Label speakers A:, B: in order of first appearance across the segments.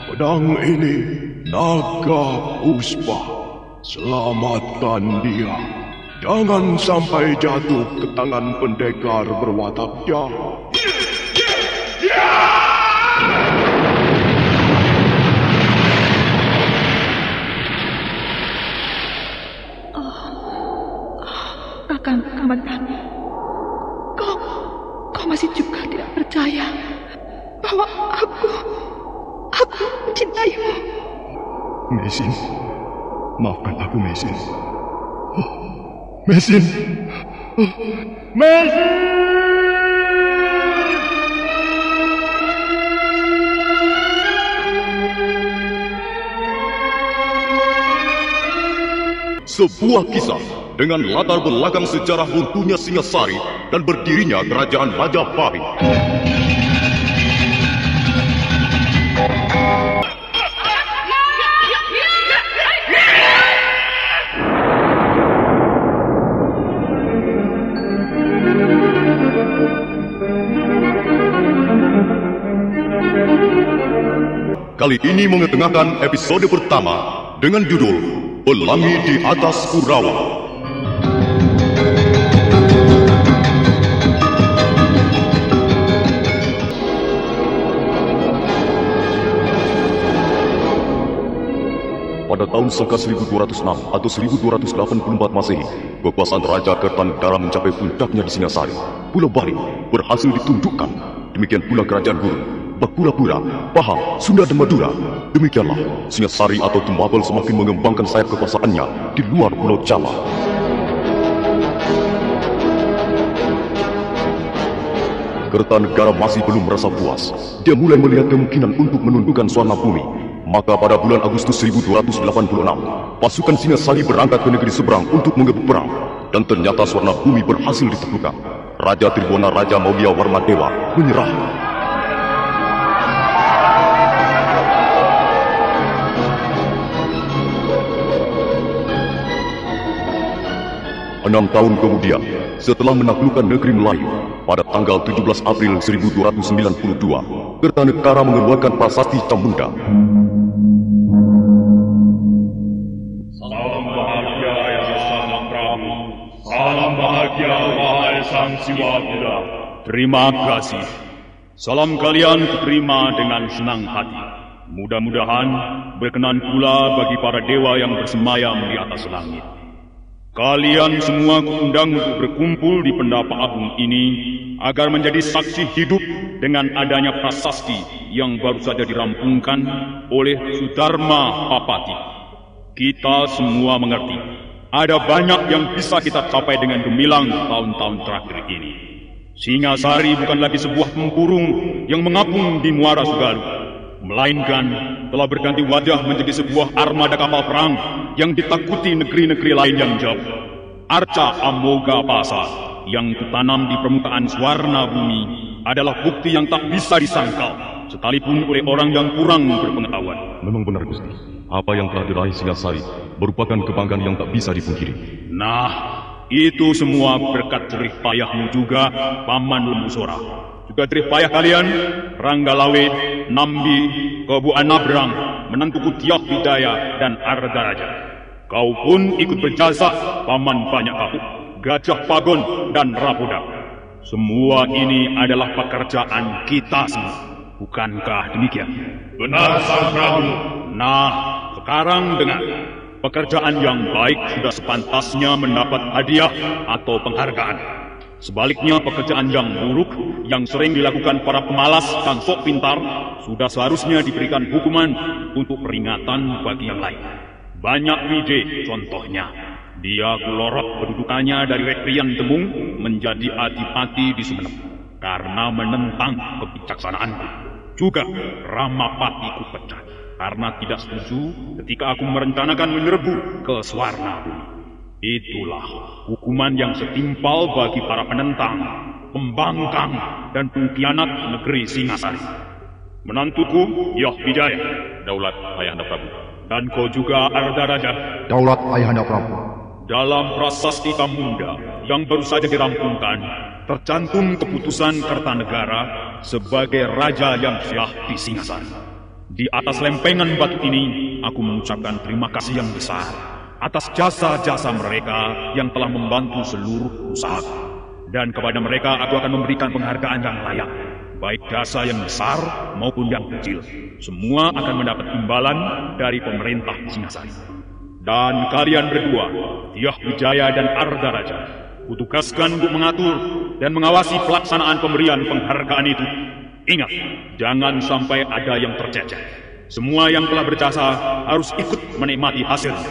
A: Pedang ini naga puspa. Selamatkan dia. Jangan sampai jatuh ke tangan pendekar berwatak jahat.
B: Kakang Bantang, kau masih juga tidak percaya bahwa aku mencintaimu.
A: Mesin, maafkan aku, Mesin. Mesin! Mesin!
C: Sebuah kisah dengan latar belakang sejarah runtuhnya Singasari dan berdirinya kerajaan Majapahit. Kali ini mengetengahkan episode pertama dengan judul Pelangi di Atas Kurawa. Pada tahun Saka 1206 atau 1284 Masehi, kekuasaan Raja Kertanegara mencapai puncaknya di Singasari. Pulau Bali berhasil ditunjukkan. Demikian pula Kerajaan Gurun, Bakura-Pura, Pahang, Sunda dan Madura. Demikianlah Singasari atau Tumapel semakin mengembangkan sayap kekuasaannya di luar Pulau Jawa. Kertanegara masih belum merasa puas. Dia mulai melihat kemungkinan untuk menundukkan Swarna Bumi. Maka pada bulan Agustus 1286, pasukan Singasari berangkat ke negeri seberang untuk mengebut perang. Dan ternyata Swarna Bumi berhasil ditaklukkan. Raja Tribhuwana Raja Maulya Warmadewa menyerah. 6 tahun kemudian, setelah menaklukkan negeri Melayu, pada tanggal 17 April 1292, Kertanegara mengeluarkan prasasti Camunda.
D: Salam bahagia ya Sang Prabu, salam bahagia wahai Sang Siwabudha. Terima kasih. Salam kalian kuterima dengan senang hati. Mudah-mudahan berkenan pula bagi para dewa yang bersemayam di atas langit. Kalian semua kuundang untuk berkumpul di pendapa agung ini agar menjadi saksi hidup dengan adanya prasasti yang baru saja dirampungkan oleh Sudarma Papati. Kita semua mengerti, ada banyak yang bisa kita capai dengan gemilang tahun-tahun terakhir ini. Singasari bukan lagi sebuah tempurung yang mengapung di Muara Sugalu, melainkan telah berganti wajah menjadi sebuah armada kapal perang yang ditakuti negeri-negeri lain yang jauh. Arca Amoga Pasa yang ditanam di permukaan Swarna Bumi adalah bukti yang tak bisa disangkal, sekalipun oleh orang yang kurang berpengetahuan.
C: Memang benar, Gusti. Apa yang telah diraih Singasari merupakan kebanggaan yang tak bisa dipungkiri.
D: Nah, itu semua berkat jerih payahmu juga, Paman Lembusora. Juga jerih payah kalian, Ranggalawe, Nambi, Kebu Anabrang, menantuku Tiak Bidaya dan Ardaraja. Kau pun ikut berjasa, Paman Banyak Kapuk, Gajah Pagon dan Rapoda. Semua ini adalah pekerjaan kita semua. Bukankah demikian?
A: Benar, Sang Prabu.
D: Nah, sekarang dengar. Pekerjaan yang baik sudah sepantasnya mendapat hadiah atau penghargaan. Sebaliknya, pekerjaan yang buruk yang sering dilakukan para pemalas dan sok pintar sudah seharusnya diberikan hukuman untuk peringatan bagi yang lain. Banyak Wide contohnya. Dia kulorot kedudukannya dari Rekrian Demung menjadi adipati di Sumenep karena menentang kebijaksanaanku. Juga Ramapati kupecat karena tidak setuju ketika aku merencanakan menyerbu ke Swarna Bumi. Itulah hukuman yang setimpal bagi para penentang, pembangkang, dan pengkhianat negeri Singasari. Menantuku, Yoh Wijaya, Daulat Ayahanda Prabu. Dan kau juga Ardaraja,
E: Daulat Ayahanda Prabu.
D: Dalam prasasti Camunda yang baru saja dirampungkan, tercantum keputusan Kertanegara sebagai raja yang syah di Singasari. Di atas lempengan batu ini, aku mengucapkan terima kasih yang besar atas jasa-jasa mereka yang telah membantu seluruh usaha. Dan kepada mereka aku akan memberikan penghargaan yang layak, baik jasa yang besar maupun yang kecil. Semua akan mendapat imbalan dari pemerintah Singasari. Dan kalian berdua, Tiah Wijaya dan Arda Raja, kutugaskan untuk mengatur dan mengawasi pelaksanaan pemberian penghargaan itu. Ingat, jangan sampai ada yang tercecer. Semua yang telah berjasa harus ikut menikmati hasilnya.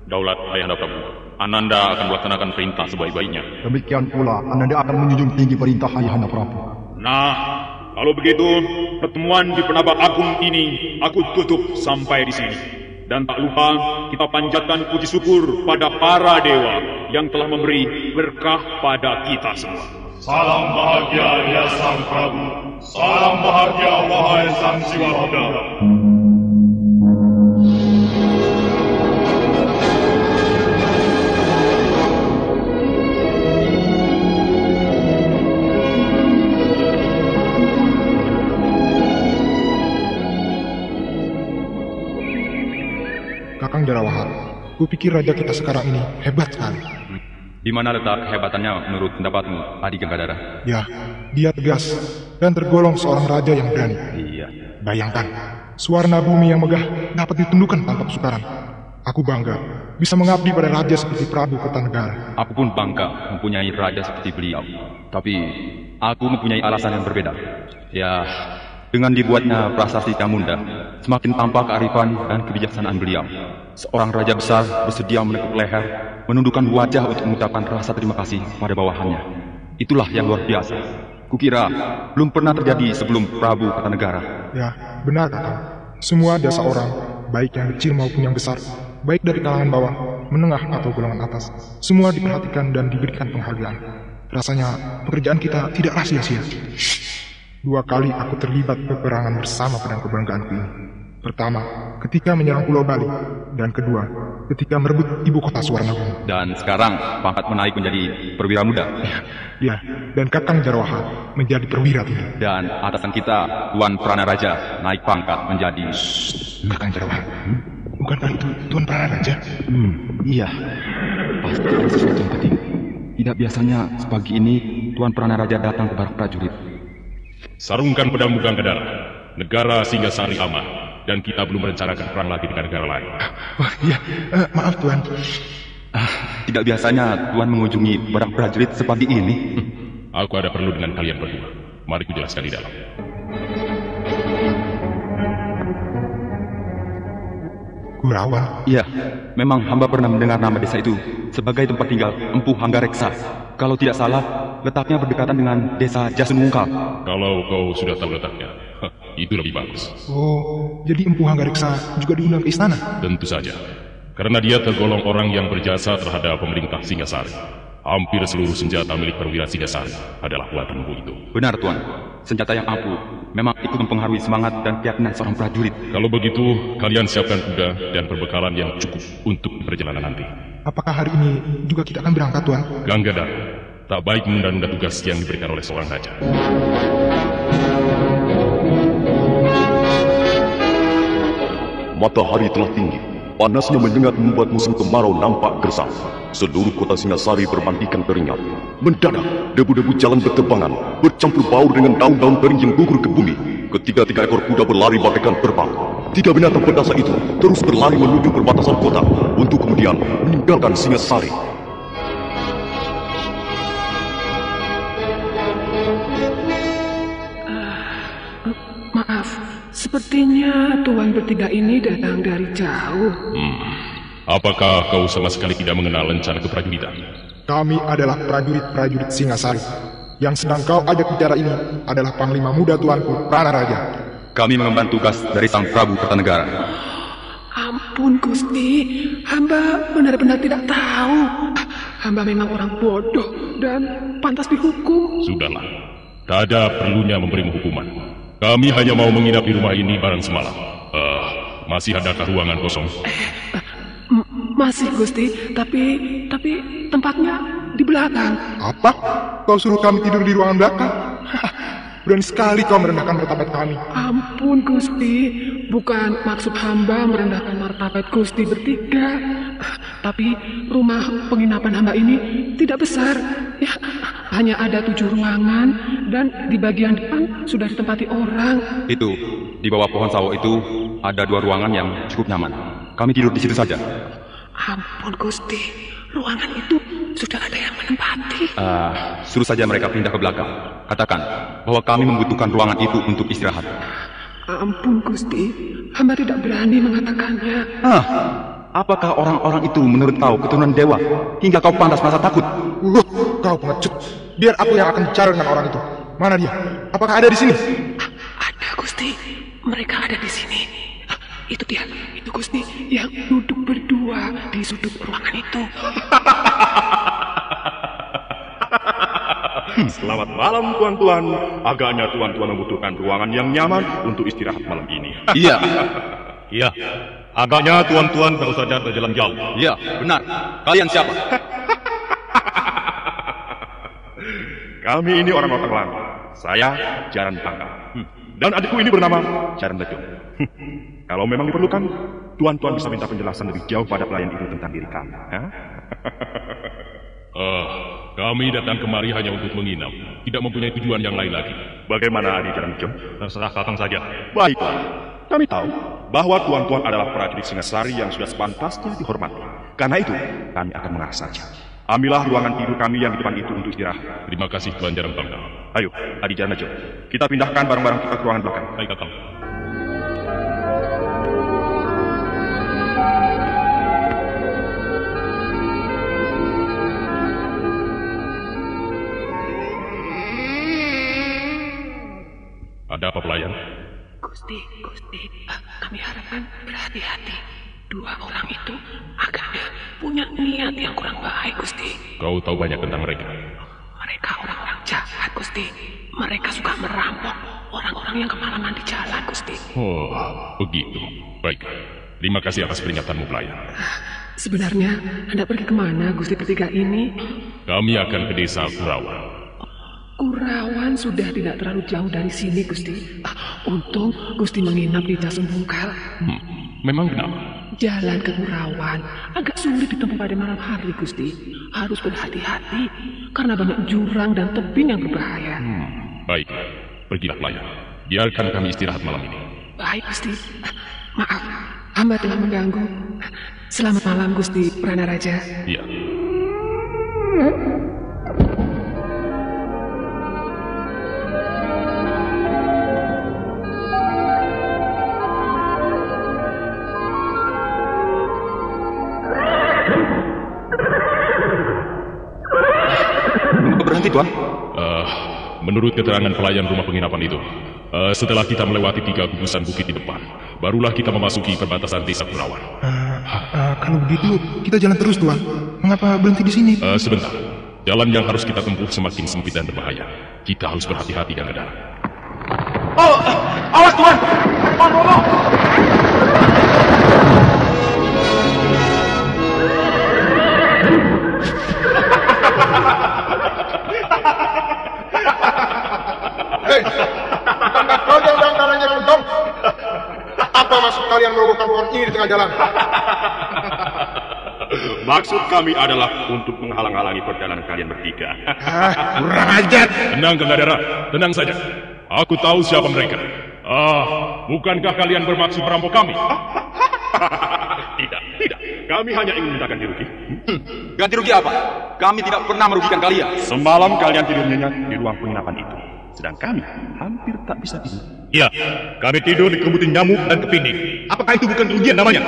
C: Daulat Ayahanda Prabu, Ananda akan melaksanakan perintah sebaik-baiknya.
E: Demikian pula, Ananda akan menjunjung tinggi perintah Ayahanda Prabu.
D: Nah, kalau begitu, pertemuan di Penaba Agung ini aku tutup sampai di sini. Dan tak lupa, kita panjatkan puji syukur pada para dewa yang telah memberi berkah pada kita semua.
F: Salam bahagia ya Sang Prabu. Salam bahagia wahai Sang Siwaroda.
E: Kakang Jarawaha, kupikir raja kita sekarang ini hebat sekali.
C: Di mana letak kehebatannya menurut pendapatmu, Adi Ganggadara?
E: Ya, dia tegas dan tergolong seorang raja yang berani.
C: Iya.
E: Bayangkan, Suwarna Bumi yang megah dapat ditundukkan tanpa kesukaran. Aku bangga bisa mengabdi pada raja seperti Prabu Kertanegara.
C: Aku pun bangga mempunyai raja seperti beliau. Tapi aku mempunyai alasan yang berbeda. Ya, dengan dibuatnya prasasti Camunda, semakin tampak kearifan dan kebijaksanaan beliau. Seorang raja besar bersedia menekuk leher, menundukkan wajah untuk mengucapkan rasa terima kasih pada bawahannya. Itulah yang luar biasa. Kukira belum pernah terjadi sebelum Prabu Kertanegara.
E: Ya, benar kakang. Semua jasa orang, baik yang kecil maupun yang besar, baik dari kalangan bawah, menengah atau golongan atas, semua diperhatikan dan diberikan penghargaan. Rasanya pekerjaan kita tidaklah sia-sia. 2 kali aku terlibat peperangan bersama pedang kebanggaanku ini. Pertama, ketika menyerang Pulau Bali, dan kedua, ketika merebut ibu kota Suwarna Bumi.
C: Dan sekarang pangkat menaik menjadi perwira muda.
E: Ya, dan Kakang Jarawaha menjadi perwira tinggi.
C: Dan atasan kita, Tuan Pranaraja, naik pangkat menjadi...
E: Kakang Jarawaha, bukankah itu Tuan Pranaraja?
C: Iya, pasti ada sesuatu yang penting. Tidak biasanya sepagi ini Tuan Pranaraja datang ke barak prajurit.
F: Sarungkan pedangmu Ganggadara. Negara Singasari aman. Dan kita belum merencanakan perang lagi dengan negara lain.
E: Wah, iya, maaf Tuan.
C: Tidak biasanya Tuan mengunjungi barak prajurit sepagi ini.
F: Aku ada perlu dengan kalian berdua. Mari ku jelaskan di dalam.
E: Kurawan?
C: Iya, memang hamba pernah mendengar nama desa itu sebagai tempat tinggal Empu Hanggareksa. Kalau tidak salah, letaknya berdekatan dengan desa Jasunungkal.
F: Kalau kau sudah tahu letaknya, itu lebih bagus.
E: Oh, jadi Empu Hanggareksa juga diundang ke istana?
F: Tentu saja. Karena dia tergolong orang yang berjasa terhadap pemerintah Singasari. Hampir seluruh senjata milik perwira Singasari adalah buatan Empu itu.
C: Benar, Tuan. Senjata yang ampuh memang ikut mempengaruhi semangat dan keyakinan seorang prajurit.
F: Kalau begitu, kalian siapkan kuda dan perbekalan yang cukup untuk perjalanan nanti.
E: Apakah hari ini juga kita akan berangkat, Tuan?
F: Ganggadara, tak baik menunda-nunda tugas yang diberikan oleh seorang raja.
C: Matahari telah tinggi. Panasnya menyengat membuat musim kemarau nampak gersang. Seluruh kota Singasari bermandikan keringat. Mendadak, debu-debu jalan berterbangan, bercampur baur dengan daun-daun kering yang gugur ke bumi. Ketiga-tiga ekor kuda berlari bagaikan terbang. 3 binatang berdasa itu terus berlari menuju perbatasan kota untuk kemudian meninggalkan Singasari.
B: Maaf, sepertinya tuan bertiga ini datang dari jauh.
F: Apakah kau sama sekali tidak mengenal lencana keprajuritan?
E: Kami adalah prajurit-prajurit Singasari. Yang sedang kau ajak bicara ini adalah Panglima Muda Tuanku, Pranaraja.
C: Kami mengemban tugas dari Sang Prabu Kertanegara.
B: Ampun Gusti, hamba benar-benar tidak tahu. Hamba memang orang bodoh dan pantas dihukum.
F: Sudahlah, tak ada perlunya memberimu hukuman. Kami hanya mau menginap di rumah ini barang semalam. Masih adakah ruangan kosong?
B: Masih Gusti, tapi tempatnya di belakang.
E: Apa? Kau suruh kami tidur di ruangan belakang? Berani sekali kau merendahkan martabat kami.
B: Ampun Gusti, bukan maksud hamba merendahkan martabat Gusti bertiga. Tapi rumah penginapan hamba ini tidak besar. Ya, hanya ada 7 ruangan dan di bagian depan sudah ditempati orang.
G: Itu, di bawah pohon sawo itu ada 2 ruangan yang cukup nyaman. Kami tidur di situ saja.
B: Ampun Gusti, ruangan itu sudah ada yang menempati.
G: Suruh saja mereka pindah ke belakang. Katakan bahwa kami membutuhkan ruangan itu untuk istirahat.
B: Ampun Gusti, hamba tidak berani mengatakannya.
G: Apakah orang-orang itu menurut kau keturunan dewa hingga kau pantas merasa takut?
E: Kau pengecut. Biar aku yang akan bicara dengan orang itu. Mana dia? Apakah ada di sini?
B: Ada Gusti, mereka ada di sini. Itu dia, itu Gusti yang duduk berdua di sudut ruangan itu.
C: Selamat malam tuan-tuan. Agaknya tuan-tuan membutuhkan ruangan yang nyaman untuk istirahat malam ini.
G: Iya.
F: Iya, agaknya tuan-tuan baru saja berjalan jauh.
G: Iya, benar. Kalian siapa?
C: Kami ini orang-orang lama. Saya Jaran Pangkal. Dan adikku ini bernama Jaran Lejong. Kalau memang diperlukan, tuan-tuan bisa minta penjelasan lebih jauh pada pelayan itu tentang diri kami.
F: Kami datang kemari hanya untuk menginap, tidak mempunyai tujuan yang lain lagi.
C: Bagaimana adik Jaran Lejong?
F: Terserah kakang saja.
C: Baiklah, kami tahu bahwa tuan-tuan adalah prajurit Singasari yang sudah sepantasnya dihormati. Karena itu, kami akan mengarah saja. Ambillah ruangan tidur kami yang di depan itu untuk istirahat.
F: Terima kasih Tuan Jaran Pangkal.
C: Ayo, adik Jaran Lejong, kita pindahkan barang-barang kita ke ruangan belakang.
F: Baik kakang. Ada apa pelayan?
B: Gusti, kami harapkan berhati-hati. 2 orang itu agaknya punya niat yang kurang baik, Gusti.
F: Kau tahu banyak tentang mereka?
B: Mereka orang-orang jahat, Gusti. Mereka suka merampok orang-orang yang kemalaman di jalan, Gusti.
F: Oh, begitu. Baik. Terima kasih atas peringatanmu, pelayan.
B: Sebenarnya, Anda pergi kemana, Gusti bertiga ini?
F: Kami akan ke desa Kurawan.
B: Kurawan sudah tidak terlalu jauh dari sini, Gusti. Untung Gusti menginap di Jasung Bungkal.
F: Memang kenapa?
B: Jalan ke Kurawan agak sulit ditempuh pada malam hari, Gusti. Harus berhati-hati karena banyak jurang dan tebing yang berbahaya.
F: Baik, pergilah pelayan. Biarkan kami istirahat malam ini.
B: Baik, Gusti. Maaf, hamba telah mengganggu. Selamat malam, Gusti Pranaraja.
F: Iya.
G: Berhenti, Tuan.
F: Menurut keterangan pelayan rumah penginapan itu, setelah kita melewati 3 gugusan bukit di depan, barulah kita memasuki perbatasan desa Kurawan.
E: Kalau begitu, kita jalan terus, Tuan. Mengapa berhenti di sini?
F: Sebentar. Jalan yang harus kita tempuh semakin sempit dan berbahaya. Kita harus berhati-hati, Gangadara.
G: Awas, Tuan! Tuan!
E: Hei, bukankah kalian yang darahnya Lejong? Apa maksud kalian merobohkan pohon ini di tengah jalan?
C: Maksud kami adalah untuk menghalang-halangi perjalanan kalian bertiga.
E: Kurang ajar.
F: Tenang, Gangadara. Tenang saja. Aku tahu siapa mereka. Bukankah kalian bermaksud merampok kami?
C: Tidak. Kami hanya ingin minta ganti rugi.
G: Ganti rugi apa? Kami tidak pernah merugikan kalian.
C: Semalam kalian tidur nyenyak di ruang penginapan itu. Sedang kami hampir tak bisa tidur.
F: Iya, kami tidur di kebutin nyamuk dan kepiting. Apakah itu bukan kerugian namanya?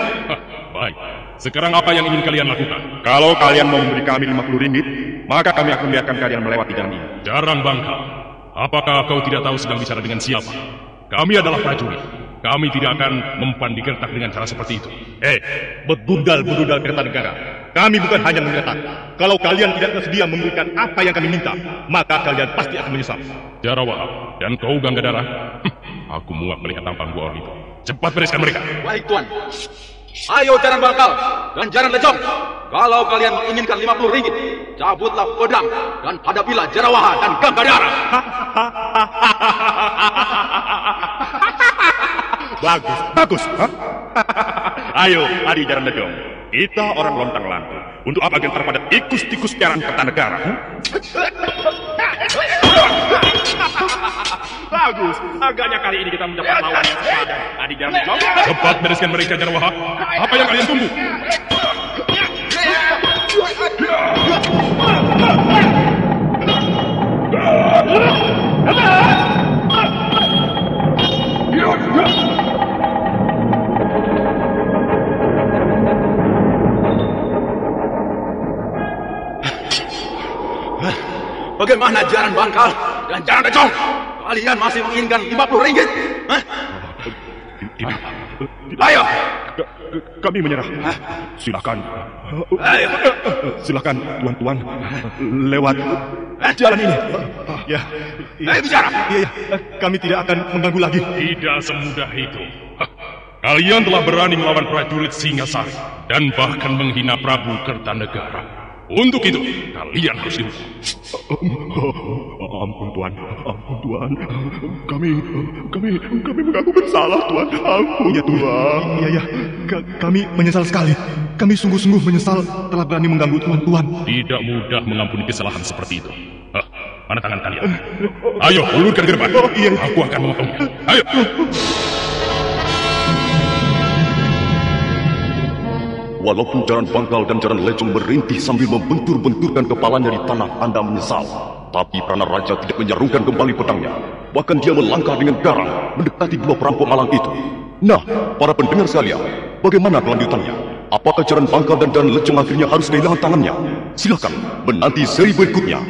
F: Baik. Sekarang apa yang ingin kalian lakukan?
C: Kalau kalian mau memberi kami 50 ringgit, maka kami akan membiarkan kalian melewati jalan ini.
F: Jaran Bangkal. Apakah kau tidak tahu sedang bicara dengan siapa? Kami adalah prajurit. Kami tidak akan mempan di Kertak dengan cara seperti itu.
D: Bedudal Kertanegara. Kami bukan hanya mengertak. Kalau kalian tidak bersedia memberikan apa yang kami minta, maka kalian pasti akan menyesal.
F: Jarawahap dan kau Gangadara. Aku muak melihat tampang 2 orang itu. Cepat bereskan mereka.
G: Baik, Tuan. Ayo, Jaran Bangkal dan Jaran Lejong. Kalau kalian menginginkan 50 ringgit, cabutlah pedang dan hadapilah Jarawaha dan Gangadara.
F: Bagus. Ayo, Adi Jaran Lejong. Kita orang lontang lantu. Untuk apa gentar pada tikus-tikus Jaran Kertanegara?
D: Bagus. Agaknya kali ini kita mendapat lawan yang sepadan. Adi Jaran Lejong.
F: Cepat bereskan mereka, Jarwaha. Apa yang kalian tunggu?
G: Bagaimana Jaran Bangkal dan Jaran Lejong? Kalian masih menginginkan 50 ringgit? Hah? Ayo!
F: Kami menyerah. Silakan.
G: Ayo!
F: Silakan, tuan-tuan. Lewat jalan ini. Ya.
G: Ayo bicara!
F: Iya. Kami tidak akan mengganggu lagi. Tidak semudah itu. Kalian telah berani melawan prajurit Singasari dan bahkan menghina Prabu Kertanegara. Untuk itu, kalian harus dihukum.
A: Ampun Tuan. Kami mengaku bersalah Tuan. Ampun Tuan.
F: Iya. Kami menyesal sekali. Kami sungguh-sungguh menyesal telah berani mengganggu tuan-tuan. Tidak mudah mengampuni kesalahan seperti itu. Mana tangan kalian? Ayo, ulurkan gerbang. Iya. Aku akan memotongnya. Ayo.
C: Walaupun Jaran Bangkal dan Jaran Lejong merintih sambil membentur-benturkan kepalanya di tanah tanda menyesal, tapi Prana Raja tidak menyarungkan kembali pedangnya. Bahkan dia melangkah dengan garang mendekati dua perampok malang itu. Nah, para pendengar sekalian, bagaimana kelanjutannya? Apakah Jaran Bangkal dan Jaran Lejong akhirnya harus kehilangan tangannya? Silakan menanti seri berikutnya.